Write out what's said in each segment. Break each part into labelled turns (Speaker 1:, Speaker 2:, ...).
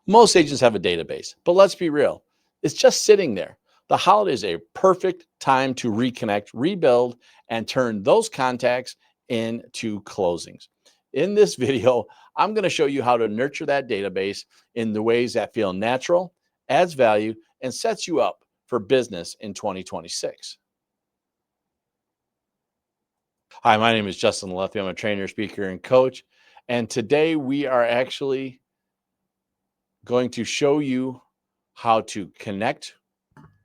Speaker 1: Most agents have a database, but let's be real, it's just sitting there. The holidays are a perfect time to reconnect, rebuild, and turn those contacts into closings. In this video, I'm going to show you how to nurture that database in the ways that feel natural, adds value, and sets you up for business in 2026. Hi, my name is Justin Leffy. I'm a trainer, speaker, and coach. And today we are actually going to show you how to connect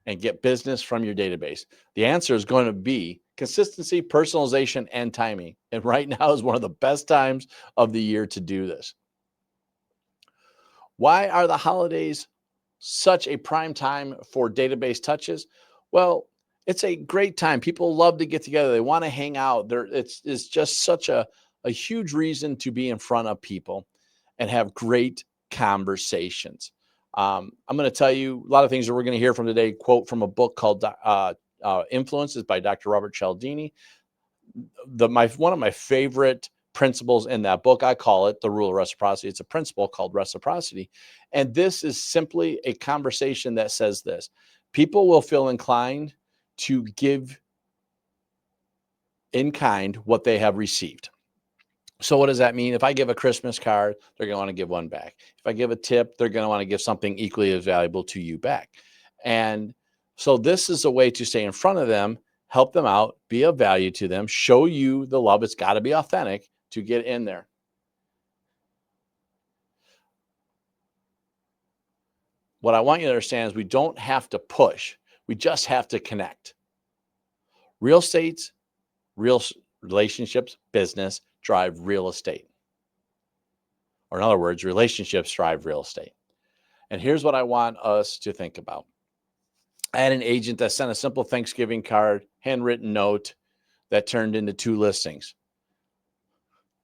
Speaker 1: and get business from your database. The answer is going to be consistency, personalization, and timing. And right now is one of the best times of the year to do this. Why are the holidays such a prime time for database touches? Well, it's a great time. People love to get together. They want to hang out. It's just such a huge reason to be in front of people and have great conversations. I'm going to tell you a lot of things that we're going to hear from today. Quote from a book called Influences by Dr. Robert Cialdini. One of my favorite principles in that book, I call it the rule of reciprocity. It's a principle called reciprocity. And this is simply a conversation that says this: people will feel inclined to give in kind what they have received. So what does that mean? If I give a Christmas card, they're going to want to give one back. If I give a tip, they're going to want to give something equally as valuable to you back. And so this is a way to stay in front of them, help them out, be of value to them, show you the love. It's got to be authentic to get in there. What I want you to understand is we don't have to push. We just have to connect. Real estate, real relationships, business drive real estate. Or in other words, relationships drive real estate. And here's what I want us to think about. I had an agent that sent a simple Thanksgiving card, handwritten note that turned into 2 listings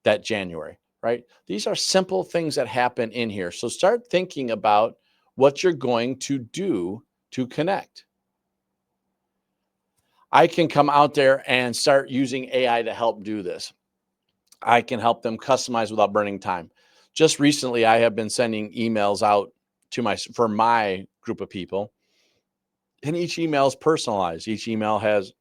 Speaker 1: that January, right? These are simple things that happen in here. So start thinking about what you're going to do to connect. I can come out there and start using AI to help do this. I can help them customize without burning time. Just recently, I have been sending emails out for my group of people, and each email is personalized. Each email has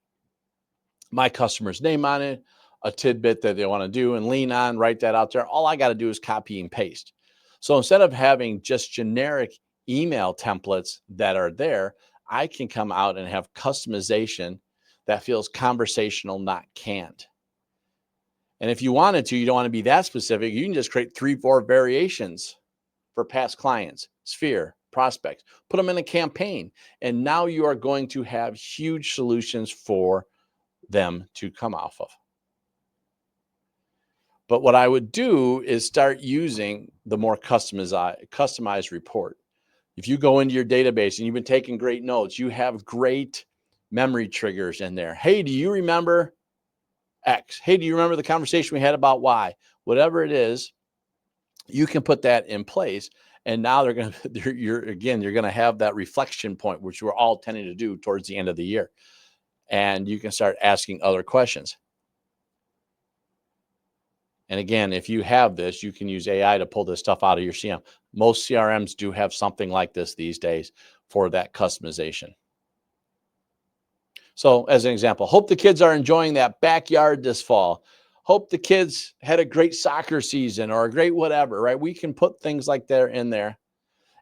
Speaker 1: my customer's name on it, a tidbit that they want to do and lean on, write that out there. All I got to do is copy and paste. So instead of having just generic email templates that are there, I can come out and have customization that feels conversational, not canned. And if you wanted to, you don't want to be that specific. You can just create 3-4 variations for past clients, sphere, prospects, put them in a campaign. And now you are going to have huge solutions for them to come off of. But what I would do is start using the more customized report. If you go into your database and you've been taking great notes, you have great memory triggers in there. Hey, do you remember X? Hey, do you remember the conversation we had about Y? Whatever it is, you can put that in place. And now you're going to have that reflection point, which we're all tending to do towards the end of the year. And you can start asking other questions. And again, if you have this, you can use AI to pull this stuff out of your CRM. Most CRMs do have something like this these days for that customization. So as an example, hope the kids are enjoying that backyard this fall. Hope the kids had a great soccer season or a great whatever, right? We can put things like that in there.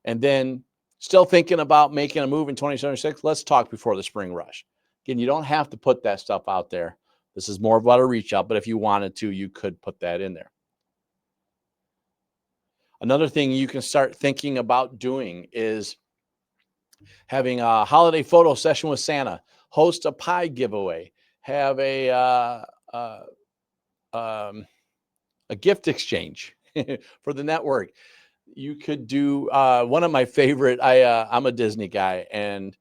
Speaker 1: And then still thinking about making a move in 2076, let's talk before the spring rush. Again, you don't have to put that stuff out there. This is more about a reach out, but if you wanted to, you could put that in there. Another thing you can start thinking about doing is having a holiday photo session with Santa, host a pie giveaway, have a gift exchange for the network. You could do one of my favorite. I'm a Disney guy, and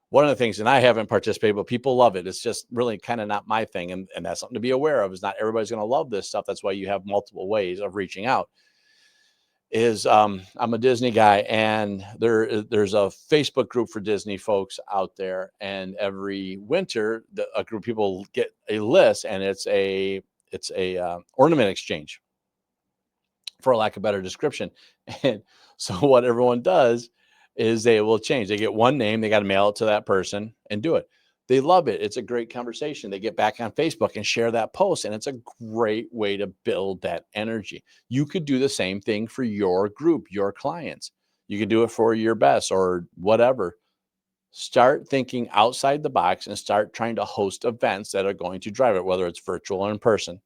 Speaker 1: one of the things, and I haven't participated, but people love it. It's just really kind of not my thing, and that's something to be aware of. Is not everybody's going to love this stuff. That's why you have multiple ways of reaching out. I'm a Disney guy, and there's a Facebook group for Disney folks out there, and every winter a group of people get a list, and it's a ornament exchange. for lack of a better description. And so what everyone does is they will change. They get one name, they got to mail it to that person and do it. They love it. It's a great conversation. They get back on Facebook and share that post, and it's a great way to build that energy. You could do the same thing for your group, your clients. You could do it for your best or whatever. Start thinking outside the box and start trying to host events that are going to drive it, whether it's virtual or in person.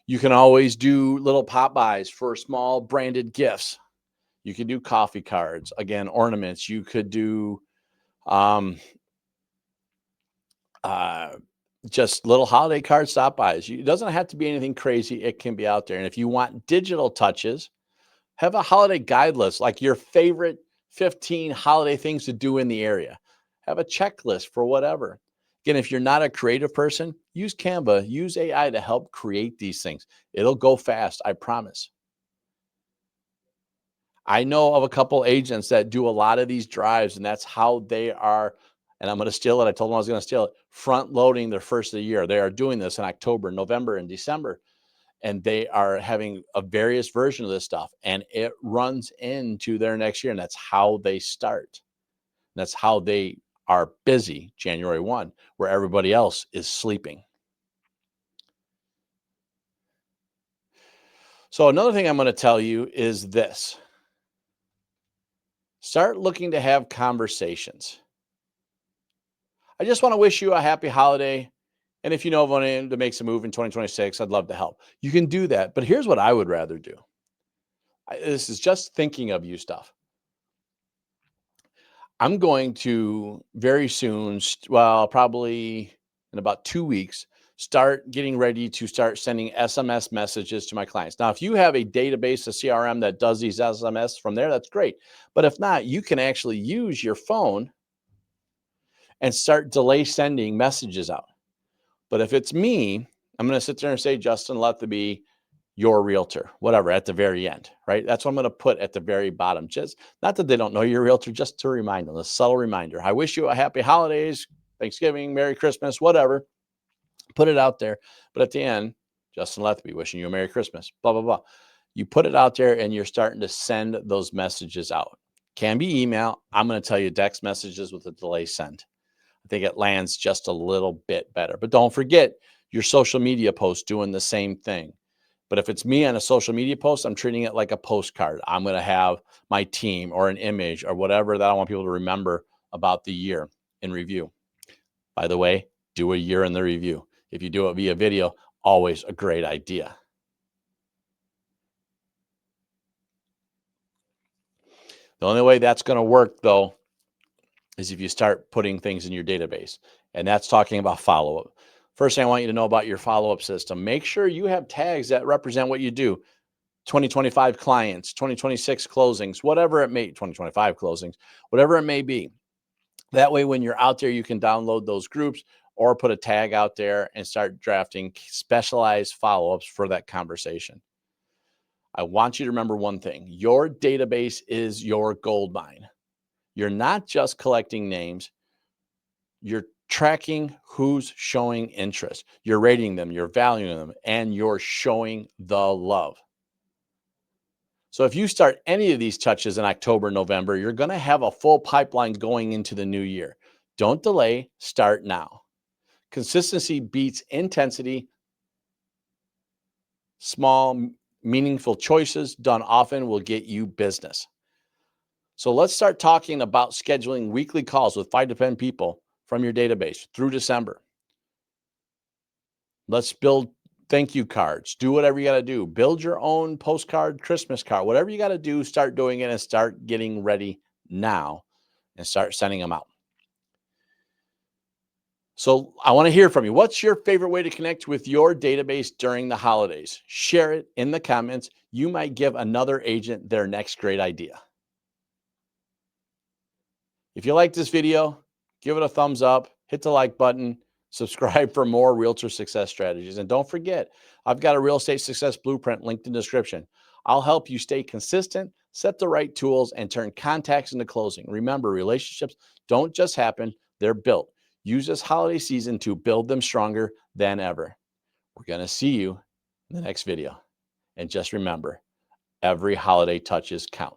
Speaker 1: You can always do little pop buys for small branded gifts. You could do coffee cards, again, ornaments. You could do um, uh, just little holiday card stop buys. It doesn't have to be anything crazy. It can be out there. And if you want digital touches, have a holiday guide list, like your favorite 15 holiday things to do in the area. Have a checklist for whatever. Again, if you're not a creative person, use Canva, use AI to help create these things. It'll go fast, I promise. I know of a couple agents that do a lot of these drives, and that's how they are. And I'm going to steal it. I told them I was going to steal it. Front loading their first of the year. They are doing this in October, November, and December, and they are having a various version of this stuff, and it runs into their next year. And that's how they start. That's how they are busy January 1, where everybody else is sleeping. So another thing I'm going to tell you is this. Start looking to have conversations. I just want to wish you a happy holiday. And if you know of anyone that makes a move in 2026, I'd love to help. You can do that. But here's what I would rather do. This is just thinking of you stuff. I'm going to very soon, well, probably in about 2 weeks, start getting ready to start sending SMS messages to my clients. Now, if you have a database, a CRM that does these SMS from there, that's great. But if not, you can actually use your phone and start delay sending messages out. But if it's me, I'm going to sit there and say, Justin, let the be your realtor, whatever, at the very end, right? That's what I'm going to put at the very bottom. Just not that they don't know you're a realtor, just to remind them, a subtle reminder. I wish you a happy holidays, Thanksgiving, Merry Christmas, whatever. Put it out there. But at the end, Justin Letheby wishing you a Merry Christmas, blah, blah, blah. You put it out there and you're starting to send those messages out. Can be email. I'm going to tell you text messages with a delay send. I think it lands just a little bit better. But don't forget your social media posts doing the same thing. But if it's me on a social media post, I'm treating it like a postcard. I'm going to have my team or an image or whatever that I want people to remember about the year in review. By the way, do a year in the review. If you do it via video, always a great idea. The only way that's going to work, though, is if you start putting things in your database. And that's talking about follow-up. First thing I want you to know about your follow-up system, make sure you have tags that represent what you do. 2025 clients, 2026 closings, whatever it may, 2025 closings, whatever it may be. That way, when you're out there, you can download those groups or put a tag out there and start drafting specialized follow-ups for that conversation. I want you to remember one thing. Your database is your gold mine. You're not just collecting names. You're tracking who's showing interest. You're rating them, you're valuing them, and you're showing the love. So if you start any of these touches in October, November, you're going to have a full pipeline going into the new year. Don't delay, start now. Consistency beats intensity. Small, meaningful choices done often will get you business. So let's start talking about scheduling weekly calls with 5 to 10 people from your database through December. Let's build thank you cards. Do whatever you got to do. Build your own postcard, Christmas card, whatever you got to do, start doing it and start getting ready now and start sending them out. So I want to hear from you. What's your favorite way to connect with your database during the holidays? Share it in the comments. You might give another agent their next great idea. If you like this video, give it a thumbs up, hit the like button, subscribe for more realtor success strategies. And don't forget, I've got a real estate success blueprint linked in the description. I'll help you stay consistent, set the right tools, and turn contacts into closing. Remember, relationships don't just happen, they're built. Use this holiday season to build them stronger than ever. We're going to see you in the next video. And just remember, every holiday touches count.